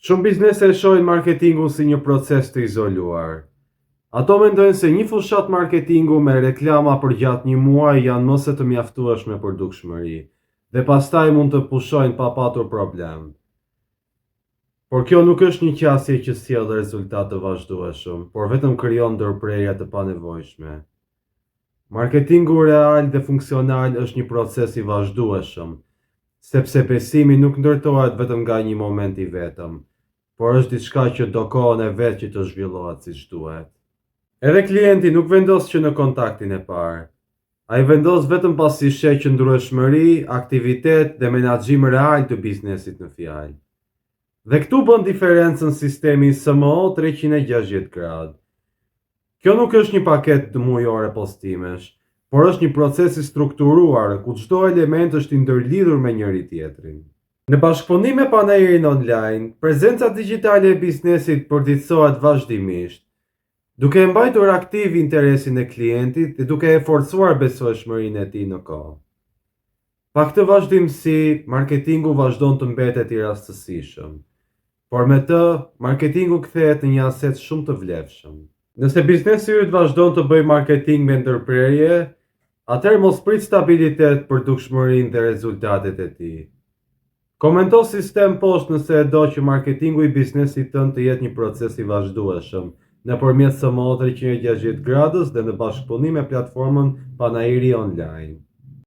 Shumë biznese e shohin marketingun si një proces të izoluar. Ato mendojnë se një fushat marketingu me reklama për gjatë një muaj janë më se të mjaftueshme për dukshmëri dhe pastaj mund të pushojnë pa patur problem. Por kjo nuk është një qasje që sjell rezultat të vazhdueshëm, por vetëm krijon ndërprerje të panevojshme. Marketingu real dhe funksional është një proces i vazhdueshëm, sepse besimi nuk ndërtohet vetëm nga një moment i vetëm, por është diçka që do kohën e vet që të zhvillohet siç duhet. Edhe klienti nuk vendos që në kontaktin e parë. Ai vendos vetëm pasi sheh qëndrueshmëri, aktivitet dhe menaxhim real të biznesit në fjalë. Dhe këtu bën diferencën sistemi SMO 360 gradë. Kjo nuk është një paketë të mujore postimesh, por është një proces i strukturuar ku çdo element është i ndërlidhur me njëri tjetrin. Në bashkëpunim me panairin online, prezenca digjitale e biznesit përditësohet vazhdimisht, duke e mbajtur aktiv interesin e klientit dhe duke e forcuar besueshmërinë e tij në kohë. Pa këtë vazhdimsi, marketingu vazhdon të mbetet i rastësishëm, por me të, marketingu kthehet në një aset shumë të vlefshëm. Nëse biznesi yt vazhdon të bëjë marketing me ndërprerje, atëherë mos prit stabilitet për dukshmërinë dhe rezultatet e tij. Komento sistem poshtë nëse e do që marketingu i biznesit tënd të jetë një proces i vazhdueshëm nëpërmjet SMO 360 gradës dhe në bashkëpunim me platformën Panairi Online.